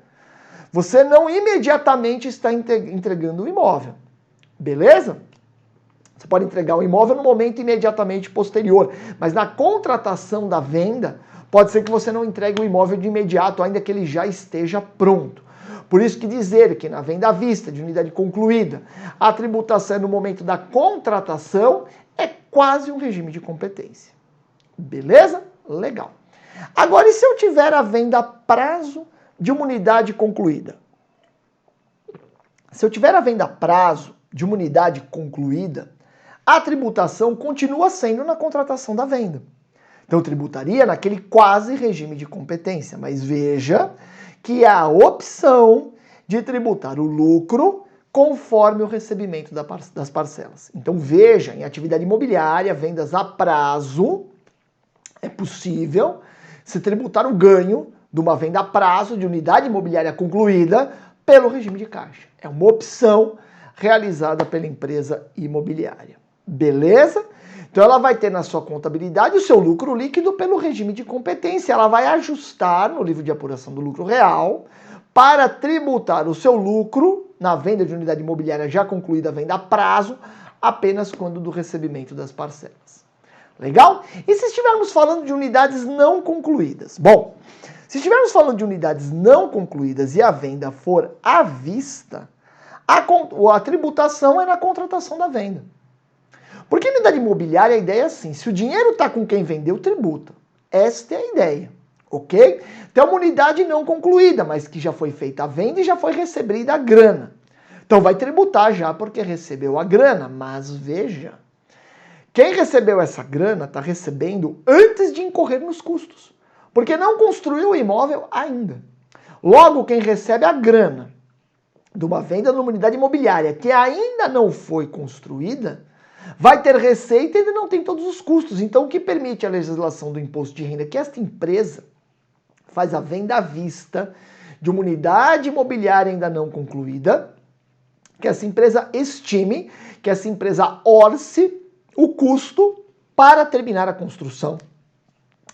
você não imediatamente está entregando o imóvel. Beleza? Você pode entregar o imóvel no momento imediatamente posterior, mas na contratação da venda, pode ser que você não entregue o imóvel de imediato, ainda que ele já esteja pronto. Por isso que dizer que na venda à vista de unidade concluída, a tributação é no momento da contratação, é quase um regime de competência. Beleza? Legal. Agora, e se eu tiver a venda a prazo de uma unidade concluída? Se eu tiver a venda a prazo de uma unidade concluída, a tributação continua sendo na contratação da venda. Então, eu tributaria naquele quase regime de competência, mas veja que há a opção de tributar o lucro conforme o recebimento das parcelas. Então, veja, em atividade imobiliária, vendas a prazo, é possível se tributar o ganho de uma venda a prazo de unidade imobiliária concluída pelo regime de caixa. É uma opção realizada pela empresa imobiliária. Beleza? Então ela vai ter na sua contabilidade o seu lucro líquido pelo regime de competência. Ela vai ajustar no livro de apuração do lucro real para tributar o seu lucro na venda de unidade imobiliária já concluída, a venda a prazo, apenas quando do recebimento das parcelas. Legal? E se estivermos falando de unidades não concluídas? Bom, se estivermos falando de unidades não concluídas e a venda for à vista, a tributação é na contratação da venda. Porque em unidade imobiliária a ideia é assim, se o dinheiro está com quem vendeu, tributa. Esta é a ideia, ok? Então é uma unidade não concluída, mas que já foi feita a venda e já foi recebida a grana. Então vai tributar já porque recebeu a grana, mas veja, quem recebeu essa grana está recebendo antes de incorrer nos custos, porque não construiu o imóvel ainda. Logo, quem recebe a grana de uma venda numa unidade imobiliária que ainda não foi construída, vai ter receita e ainda não tem todos os custos. Então, o que permite a legislação do imposto de renda é que esta empresa faz a venda à vista de uma unidade imobiliária ainda não concluída, que essa empresa estime, que essa empresa orce o custo para terminar a construção.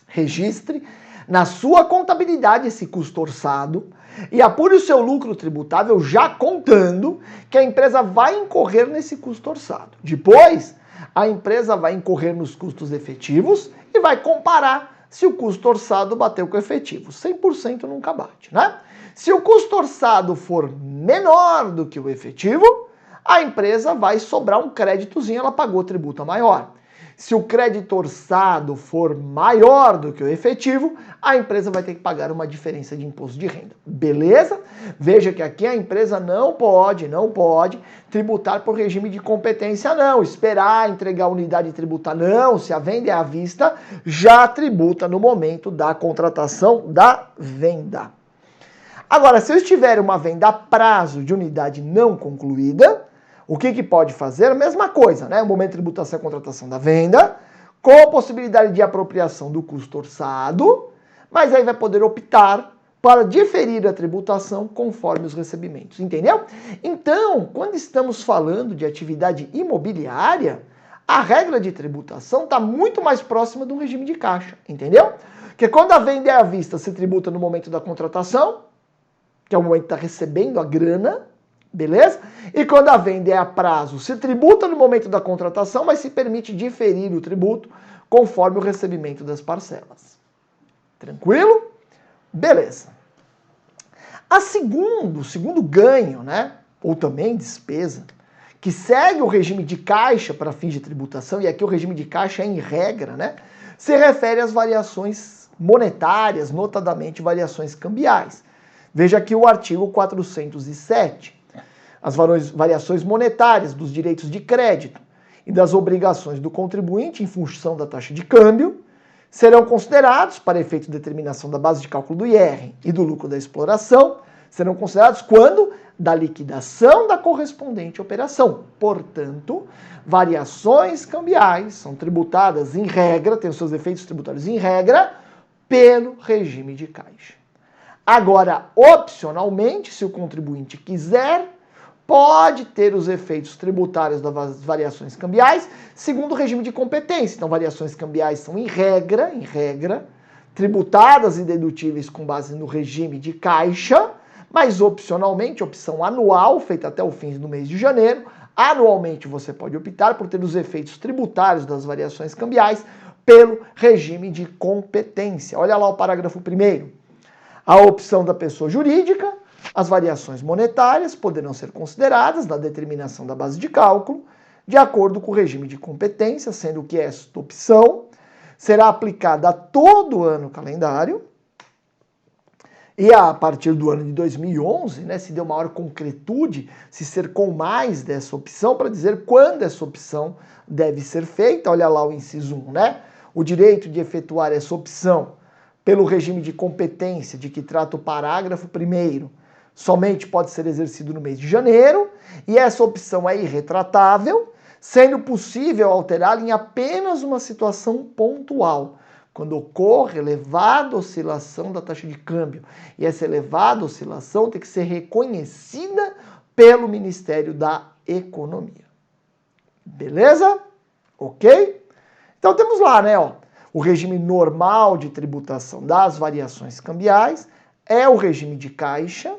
Registre na sua contabilidade esse custo orçado e apure o seu lucro tributável já contando que a empresa vai incorrer nesse custo orçado. Depois, a empresa vai incorrer nos custos efetivos e vai comparar se o custo orçado bateu com o efetivo. 100% nunca bate, né? Se o custo orçado for menor do que o efetivo, a empresa vai sobrar um créditozinho, ela pagou tributo maior. Se o crédito orçado for maior do que o efetivo, a empresa vai ter que pagar uma diferença de imposto de renda. Beleza? Veja que aqui a empresa não pode tributar por regime de competência, não. Esperar entregar a unidade e tributar, não. Se a venda é à vista, já tributa no momento da contratação da venda. Agora, se eu estiver uma venda a prazo de unidade não concluída, o que pode fazer? A mesma coisa, né? O momento de tributação é a contratação da venda, com a possibilidade de apropriação do custo orçado, mas aí vai poder optar para diferir a tributação conforme os recebimentos, entendeu? Então, quando estamos falando de atividade imobiliária, a regra de tributação está muito mais próxima do regime de caixa, entendeu? Porque quando a venda é à vista, se tributa no momento da contratação, que é o momento que está recebendo a grana, beleza? E quando a venda é a prazo, se tributa no momento da contratação, mas se permite diferir o tributo conforme o recebimento das parcelas. Tranquilo? Beleza. O segundo ganho, né? Ou também despesa, que segue o regime de caixa para fins de tributação, e aqui o regime de caixa é em regra, né? Se refere às variações monetárias, notadamente variações cambiais. Veja aqui o artigo 407. As variações monetárias dos direitos de crédito e das obrigações do contribuinte em função da taxa de câmbio serão considerados, para efeito de determinação da base de cálculo do IR e do lucro da exploração, serão considerados quando da liquidação da correspondente operação. Portanto, variações cambiais são tributadas em regra, têm os seus efeitos tributários em regra, pelo regime de caixa. Agora, opcionalmente, se o contribuinte quiser, pode ter os efeitos tributários das variações cambiais segundo o regime de competência. Então, variações cambiais são em regra, tributadas e dedutíveis com base no regime de caixa, mas opcionalmente, opção anual, feita até o fim do mês de janeiro, anualmente você pode optar por ter os efeitos tributários das variações cambiais pelo regime de competência. Olha lá o parágrafo 1º. A opção da pessoa jurídica, as variações monetárias poderão ser consideradas na determinação da base de cálculo, de acordo com o regime de competência, sendo que esta opção será aplicada a todo ano calendário, e a partir do ano de 2011, né, se deu maior concretude, se cercou mais dessa opção para dizer quando essa opção deve ser feita. Olha lá o inciso 1, né? O direito de efetuar essa opção pelo regime de competência de que trata o parágrafo 1º, somente pode ser exercido no mês de janeiro, e essa opção é irretratável, sendo possível alterá-la em apenas uma situação pontual, quando ocorre elevada oscilação da taxa de câmbio. E essa elevada oscilação tem que ser reconhecida pelo Ministério da Economia. Beleza? Ok? Então temos lá, né, ó, o regime normal de tributação das variações cambiais é o regime de caixa,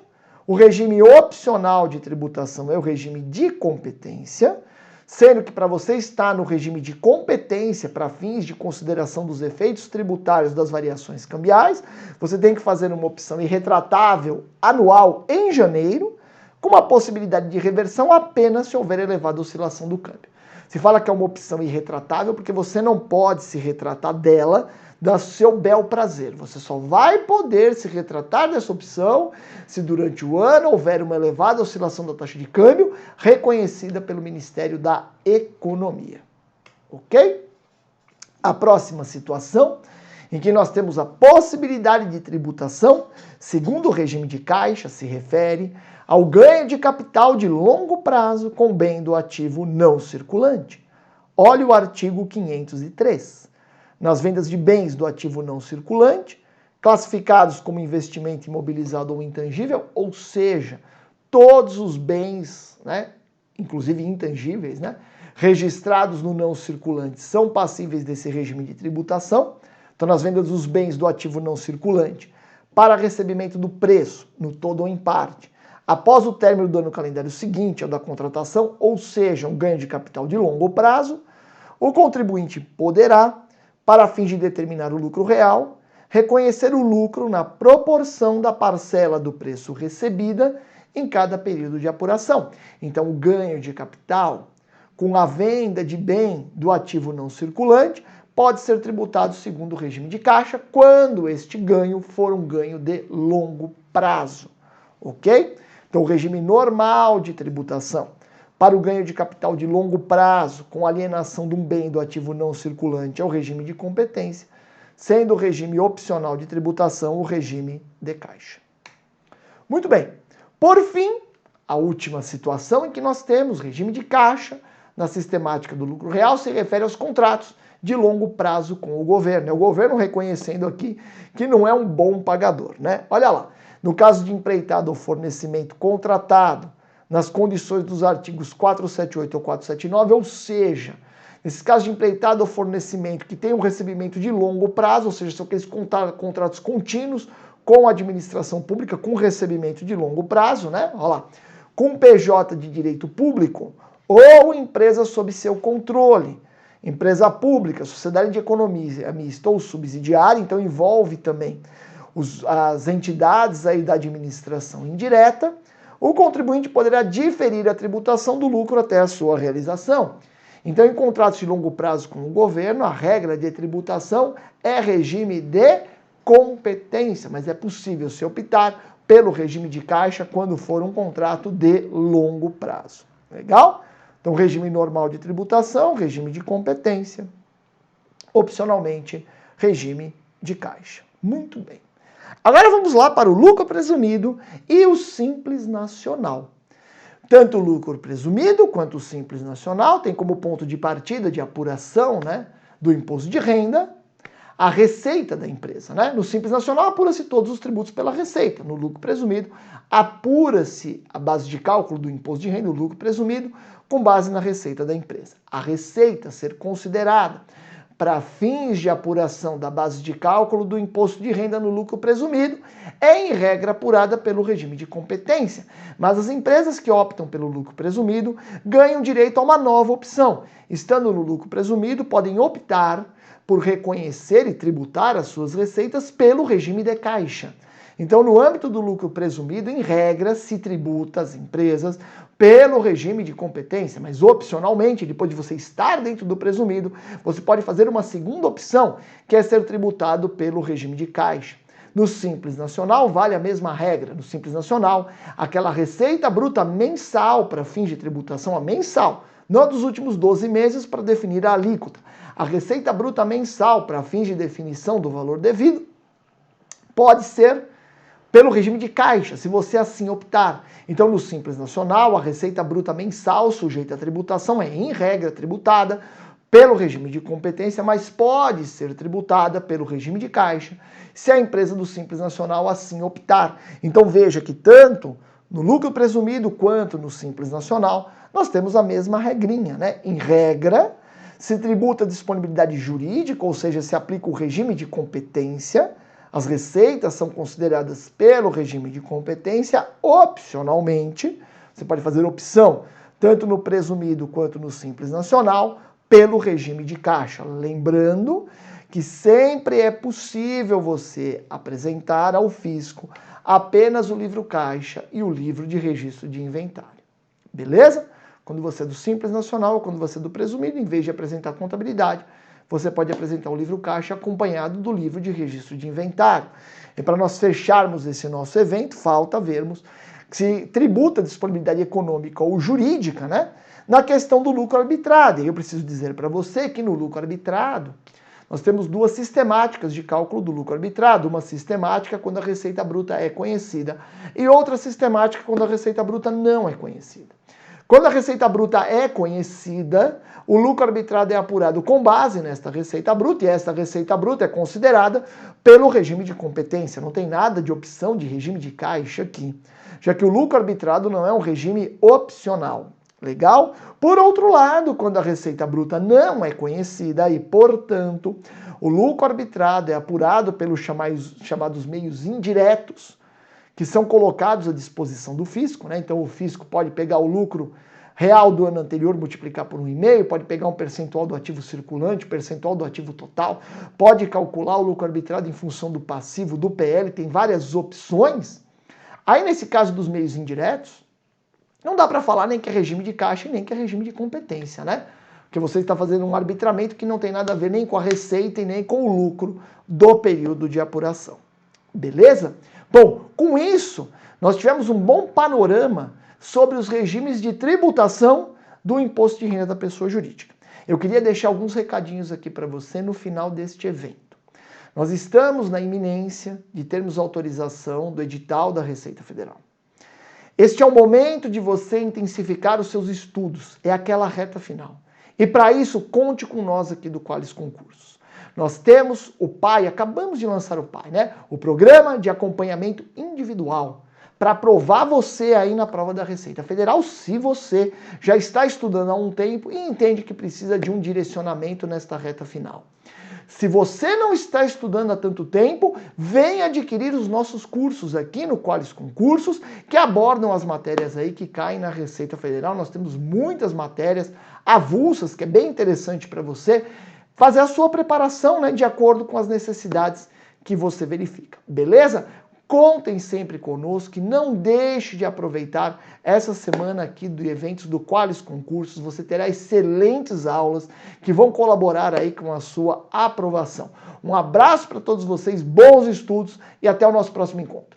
o regime opcional de tributação é o regime de competência, sendo que para você estar no regime de competência para fins de consideração dos efeitos tributários das variações cambiais, você tem que fazer uma opção irretratável anual em janeiro, com uma possibilidade de reversão apenas se houver elevada oscilação do câmbio. Se fala que é uma opção irretratável porque você não pode se retratar dela do seu bel prazer. Você só vai poder se retratar dessa opção se durante o ano houver uma elevada oscilação da taxa de câmbio reconhecida pelo Ministério da Economia. Ok? A próxima situação em que nós temos a possibilidade de tributação, segundo o regime de caixa, se refere ao ganho de capital de longo prazo com bem do ativo não circulante. Olha o artigo 503. Nas vendas de bens do ativo não circulante, classificados como investimento imobilizado ou intangível, ou seja, todos os bens, né, inclusive intangíveis, né, registrados no não circulante são passíveis desse regime de tributação. Então, nas vendas dos bens do ativo não circulante, para recebimento do preço, no todo ou em parte, após o término do ano calendário seguinte ao da contratação, ou seja, um ganho de capital de longo prazo, o contribuinte poderá, para fins de determinar o lucro real, reconhecer o lucro na proporção da parcela do preço recebida em cada período de apuração. Então, o ganho de capital com a venda de bem do ativo não circulante pode ser tributado segundo o regime de caixa quando este ganho for um ganho de longo prazo. Ok? Então, o regime normal de tributação para o ganho de capital de longo prazo com alienação de um bem do ativo não circulante é o regime de competência, sendo o regime opcional de tributação o regime de caixa. Muito bem. Por fim, a última situação em que nós temos regime de caixa na sistemática do lucro real se refere aos contratos de longo prazo com o governo. É o governo reconhecendo aqui que não é um bom pagador, né? Olha lá, no caso de empreitada ou fornecimento contratado nas condições dos artigos 478 ou 479, ou seja, nesses casos de empreitada ou fornecimento que tem um recebimento de longo prazo, ou seja, são aqueles contratos contínuos com a administração pública com recebimento de longo prazo, né? Olha lá, com PJ de direito público ou empresa sob seu controle, empresa pública, sociedade de economia mista ou subsidiária, então envolve também as entidades aí da administração indireta, o contribuinte poderá diferir a tributação do lucro até a sua realização. Então, em contratos de longo prazo com o governo, a regra de tributação é regime de competência, mas é possível se optar pelo regime de caixa quando for um contrato de longo prazo. Legal? Então, regime normal de tributação, regime de competência, opcionalmente, regime de caixa. Muito bem. Agora vamos lá para o lucro presumido e o simples nacional. Tanto o lucro presumido quanto o simples nacional tem como ponto de partida de apuração, né, do imposto de renda a receita da empresa. Né? No simples nacional apura-se todos os tributos pela receita. No lucro presumido apura-se a base de cálculo do imposto de renda, o lucro presumido, com base na receita da empresa. A receita a ser considerada para fins de apuração da base de cálculo do imposto de renda no lucro presumido é, em regra, apurada pelo regime de competência. Mas as empresas que optam pelo lucro presumido ganham direito a uma nova opção. Estando no lucro presumido, podem optar por reconhecer e tributar as suas receitas pelo regime de caixa. Então, no âmbito do lucro presumido, em regra, se tributa as empresas pelo regime de competência, mas opcionalmente, depois de você estar dentro do presumido, você pode fazer uma segunda opção, que é ser tributado pelo regime de caixa. No Simples Nacional, vale a mesma regra. No Simples Nacional, aquela receita bruta mensal para fins de tributação a mensal, não dos últimos 12 meses para definir a alíquota. A receita bruta mensal para fins de definição do valor devido pode ser pelo regime de caixa, se você assim optar. Então, no Simples Nacional, a receita bruta mensal sujeita à tributação é, em regra, tributada pelo regime de competência, mas pode ser tributada pelo regime de caixa, se a empresa do Simples Nacional assim optar. Então, veja que tanto no lucro presumido quanto no Simples Nacional, nós temos a mesma regrinha, né? Em regra, se tributa a disponibilidade jurídica, ou seja, se aplica o regime de competência. As receitas são consideradas pelo regime de competência opcionalmente. Você pode fazer opção, tanto no presumido quanto no Simples Nacional, pelo regime de caixa. Lembrando que sempre é possível você apresentar ao fisco apenas o livro caixa e o livro de registro de inventário. Beleza? Quando você é do Simples Nacional ou quando você é do presumido, em vez de apresentar contabilidade, você pode apresentar o livro caixa acompanhado do livro de registro de inventário. E para nós fecharmos esse nosso evento, falta vermos se tributa a disponibilidade econômica ou jurídica, né? Na questão do lucro arbitrado. E eu preciso dizer para você que no lucro arbitrado, nós temos duas sistemáticas de cálculo do lucro arbitrado. Uma sistemática quando a receita bruta é conhecida e outra sistemática quando a receita bruta não é conhecida. Quando a receita bruta é conhecida, o lucro arbitrado é apurado com base nesta receita bruta e esta receita bruta é considerada pelo regime de competência. Não tem nada de opção de regime de caixa aqui, já que o lucro arbitrado não é um regime opcional. Legal? Por outro lado, quando a receita bruta não é conhecida e, portanto, o lucro arbitrado é apurado pelos chamados meios indiretos, que são colocados à disposição do fisco, né? Então o fisco pode pegar o lucro real do ano anterior, multiplicar por 1,5, pode pegar um percentual do ativo circulante, percentual do ativo total, pode calcular o lucro arbitrado em função do passivo, do PL, tem várias opções. Aí nesse caso dos meios indiretos, não dá para falar nem que é regime de caixa e nem que é regime de competência, né? Porque você está fazendo um arbitramento que não tem nada a ver nem com a receita e nem com o lucro do período de apuração. Beleza? Bom, com isso, nós tivemos um bom panorama sobre os regimes de tributação do imposto de renda da pessoa jurídica. Eu queria deixar alguns recadinhos aqui para você no final deste evento. Nós estamos na iminência de termos autorização do edital da Receita Federal. Este é o momento de você intensificar os seus estudos, é aquela reta final. E para isso, conte com nós aqui do Qualis Concursos. Nós temos o PAI, acabamos de lançar o PAI, né? O Programa de Acompanhamento Individual, para aprovar você aí na prova da Receita Federal, se você já está estudando há um tempo e entende que precisa de um direcionamento nesta reta final. Se você não está estudando há tanto tempo, venha adquirir os nossos cursos aqui no Qualis Concursos, que abordam as matérias aí que caem na Receita Federal. Nós temos muitas matérias avulsas, que é bem interessante para você fazer a sua preparação, né, de acordo com as necessidades que você verifica. Beleza? Contem sempre conosco e não deixe de aproveitar essa semana aqui do eventos do Qualis Concursos. Você terá excelentes aulas que vão colaborar aí com a sua aprovação. Um abraço para todos vocês, bons estudos e até o nosso próximo encontro.